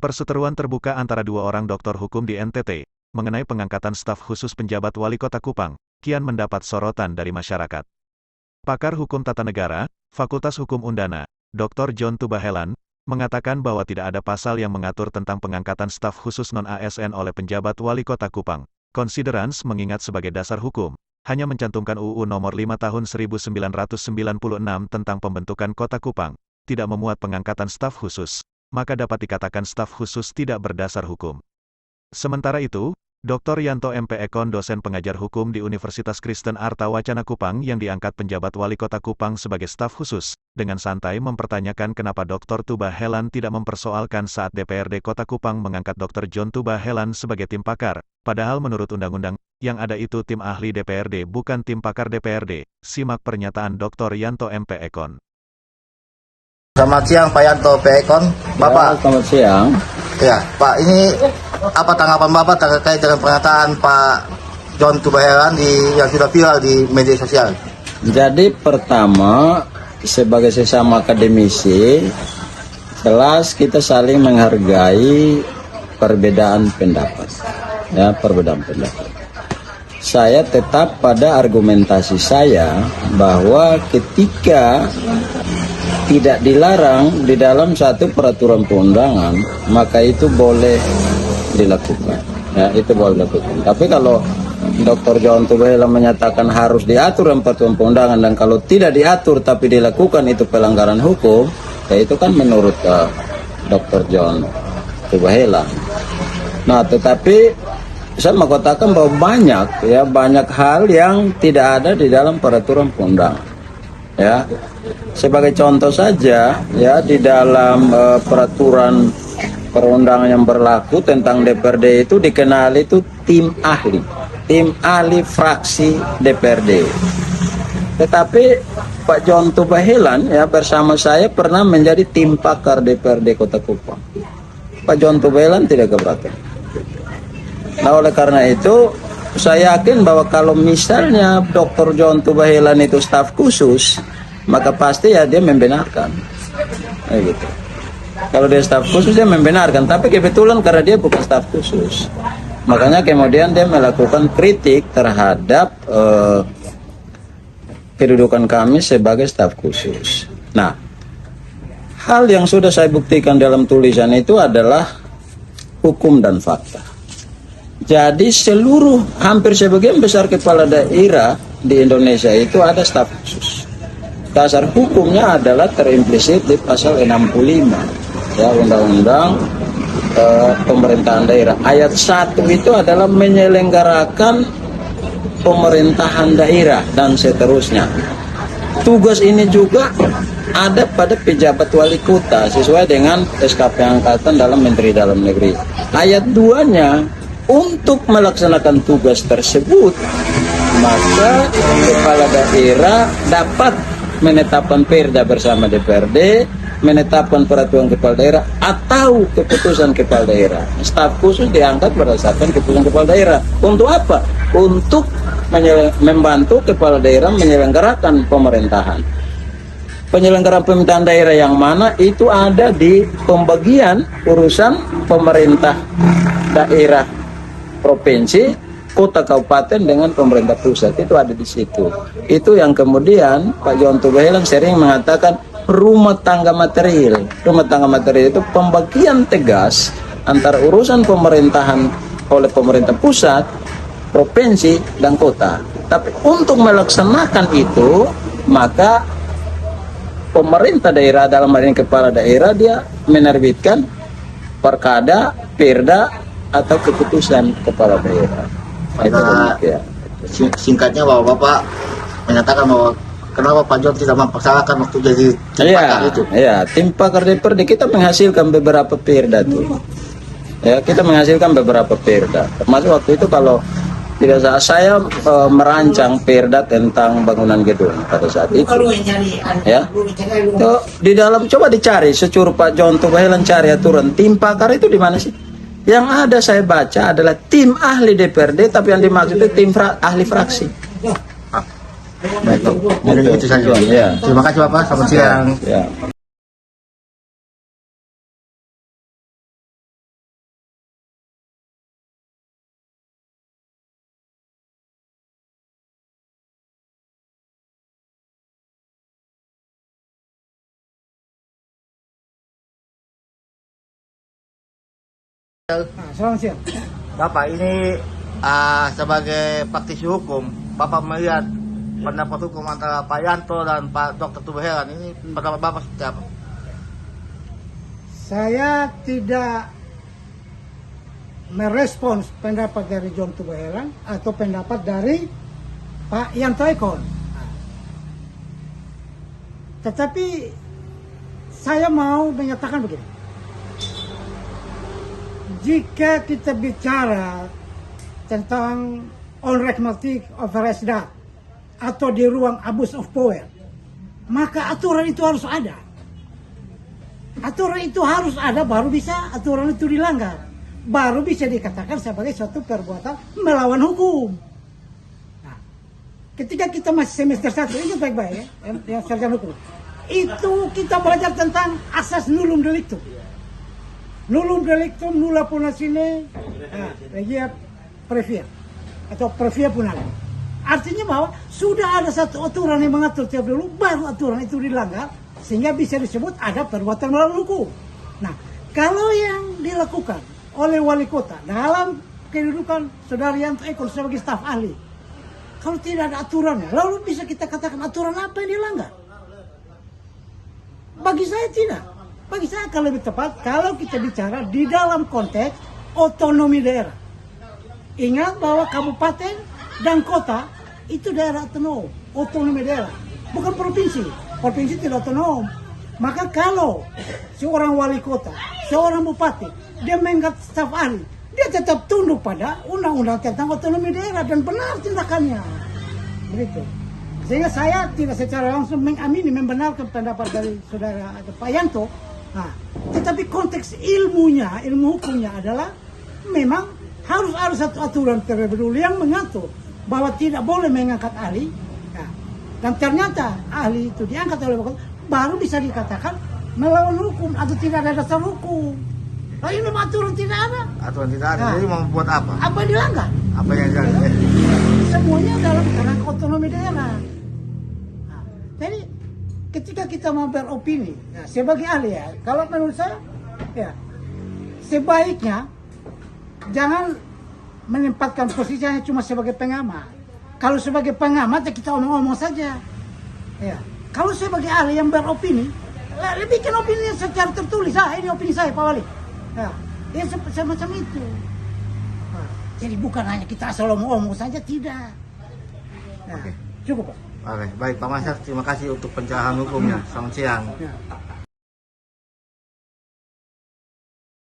Perseteruan terbuka antara dua orang doktor hukum di NTT, mengenai pengangkatan staf khusus penjabat wali kota Kupang, kian mendapat sorotan dari masyarakat. Pakar Hukum Tata Negara, Fakultas Hukum Undana, Dr. John Tubahelan, mengatakan bahwa tidak ada pasal yang mengatur tentang pengangkatan staf khusus non-ASN oleh penjabat wali kota Kupang. Considerance mengingat sebagai dasar hukum, hanya mencantumkan UU Nomor 5 Tahun 1996 tentang pembentukan Kota Kupang, tidak memuat pengangkatan staf khusus, maka dapat dikatakan staf khusus tidak berdasar hukum. Sementara itu, Dr. Yanto MP Ekon dosen pengajar hukum di Universitas Kristen Arta Wacana Kupang yang diangkat penjabat wali kota Kupang sebagai staf khusus, dengan santai mempertanyakan kenapa Dr. Tubahelan tidak mempersoalkan saat DPRD Kota Kupang mengangkat Dr. John Tubahelan sebagai tim pakar, padahal menurut undang-undang, yang ada itu tim ahli DPRD bukan tim pakar DPRD. Simak pernyataan Dr. Yanto MP Ekon. Selamat siang Pak Yanto P. Ekon. Bapak. Ya, selamat siang. Ya, Pak, ini apa tanggapan Bapak terkait dengan pernyataan Pak John Tubahelan yang sudah viral di media sosial? Jadi pertama, sebagai sesama akademisi, jelas kita saling menghargai perbedaan pendapat. Ya, perbedaan pendapat. Saya tetap pada argumentasi saya bahwa ketika tidak dilarang di dalam satu peraturan perundangan, maka itu boleh dilakukan. Ya, itu boleh dilakukan. Tapi kalau Dr. John Tubahelan menyatakan harus diatur dalam peraturan perundangan, dan kalau tidak diatur tapi dilakukan itu pelanggaran hukum, ya itu kan menurut Dr. John Tubahelan. Nah, tetapi saya mau katakan bahwa banyak hal yang tidak ada di dalam peraturan perundangan. Ya, sebagai contoh saja, ya di dalam peraturan perundangan yang berlaku tentang DPRD itu dikenal itu tim ahli fraksi DPRD. Tetapi Pak John Tubahelan ya bersama saya pernah menjadi tim pakar DPRD Kota Kupang. Pak John Tubahelan tidak keberatan. Nah, oleh karena itu saya yakin bahwa kalau misalnya Dr. John Tubahelan itu staf khusus, maka pasti ya dia membenarkan. Gitu. Kalau dia staf khusus dia membenarkan, tapi kebetulan karena dia bukan staf khusus, makanya kemudian dia melakukan kritik terhadap kedudukan kami sebagai staf khusus. Nah, hal yang sudah saya buktikan dalam tulisan itu adalah hukum dan fakta. Jadi hampir sebagian besar kepala daerah di Indonesia itu ada staf khusus. Dasar hukumnya adalah terimplisit di pasal 65 ya Undang-Undang Pemerintahan Daerah. Ayat 1 itu adalah menyelenggarakan pemerintahan daerah dan seterusnya. Tugas ini juga ada pada pejabat wali kota sesuai dengan SKP Angkatan dalam Menteri Dalam Negeri. Ayat 2-nya untuk melaksanakan tugas tersebut, maka kepala daerah dapat menetapkan perda bersama DPRD, menetapkan peraturan kepala daerah atau keputusan kepala daerah. Staf khusus diangkat berdasarkan keputusan kepala daerah. Untuk apa? Untuk membantu kepala daerah menyelenggarakan pemerintahan. Penyelenggaraan pemerintahan daerah yang mana itu ada di pembagian urusan pemerintah daerah provinsi, kota, kabupaten dengan pemerintah pusat, itu ada di situ. Itu yang kemudian Pak John Tubahelan sering mengatakan rumah tangga material. Rumah tangga material itu pembagian tegas antara urusan pemerintahan oleh pemerintah pusat, provinsi, dan kota. Tapi untuk melaksanakan itu, maka pemerintah daerah dalam hal ini kepala daerah dia menerbitkan perkada, perda, atau keputusan kepala daerah. Itu demikian. Singkatnya bahwa Bapak menyatakan bahwa kenapa Pak John tidak mempersalahkan waktu jadi tim pakar itu? Iya, tim pakar DPRD kita menghasilkan beberapa perda tuh. Ya, kita menghasilkan beberapa perda. Termasuk waktu itu kalau tidak salah saya merancang perda tentang bangunan gedung pada saat itu. Ya. Tuh, di dalam coba dicari securuk Pak John Tubahelan cari aturan tim pakar itu di mana sih? Yang ada saya baca adalah tim ahli DPRD, tapi yang dimaksud itu tim ahli fraksi. Baik, itu saja. Ya. Terima kasih Bapak, selamat siang. Ya. Nah, selamat siang. Bapak ini sebagai praktisi hukum, Bapak melihat pendapat hukum antara Pak Yanto dan Pak Dr. Tubaheran ini pendapat Bapak seperti apa? Saya tidak merespons pendapat dari John Tubaheran atau pendapat dari Pak Yanto Ekon. Tetapi saya mau menyatakan begini. Jika kita bicara tentang unrecognized authorized death atau di ruang abuse of power, maka aturan itu harus ada. Aturan itu harus ada, baru bisa aturan itu dilanggar. Baru bisa dikatakan sebagai suatu perbuatan melawan hukum. Nah, ketika kita masih semester 1, ini baik-baik ya, yang sarjana hukum. Itu kita belajar tentang asas nullum delictum. Nullum delictum nulla puna sine regia previa atau previa punale. Artinya bahwa sudah ada satu aturan yang mengatur tiap dulu, baru aturan itu dilanggar, sehingga bisa disebut ada perbuatan melawan hukum. Nah, kalau yang dilakukan oleh wali kota dalam kedudukan Saudara Yanto Ekon sebagai staf ahli, kalau tidak ada aturannya, lalu bisa kita katakan aturan apa yang dilanggar? Bagi saya tidak. Bagi saya akan lebih tepat kalau kita bicara di dalam konteks otonomi daerah. Ingat bahwa kabupaten dan kota itu daerah otonomi daerah, bukan provinsi. Provinsi tidak otonom. Maka kalau seorang wali kota, seorang bupati, dia mengangkat staf ahli, dia tetap tunduk pada undang-undang tentang otonomi daerah dan benar tindakannya. Begitu. Sehingga saya tidak secara langsung mengamini, membenarkan pendapat dari saudara atau Pak Yanto. Nah, tetapi konteks ilmunya, ilmu hukumnya adalah memang harus ada satu aturan terlebih dahulu yang mengatur bahwa tidak boleh mengangkat ahli. Nah, dan ternyata ahli itu diangkat oleh Bapak, baru bisa dikatakan melawan hukum atau tidak ada dasar hukum. Lalu ini aturan tidak ada. Aturan tidak ada, Nah, jadi mau buat apa? Apa yang dilanggar? Apa yang dilanggar? Semuanya dalam kerangka otonomi daerah. Nah, jadi ketika kita mau beropini, ya, sebagai ahli ya, kalau menurut saya, ya sebaiknya jangan menempatkan posisinya cuma sebagai pengamat. Kalau sebagai pengamat ya kita omong-omong saja. Ya, kalau sebagai ahli yang beropini, bikin opini secara tertulis. Ini opini saya, Pak Wali. Ya semacam itu. Nah, jadi bukan hanya kita asal omong-omong saja, tidak. Nah, cukup Pak. Oke, baik Pak Masyar, terima kasih untuk pencerahan hukumnya. Selamat siang. Ya.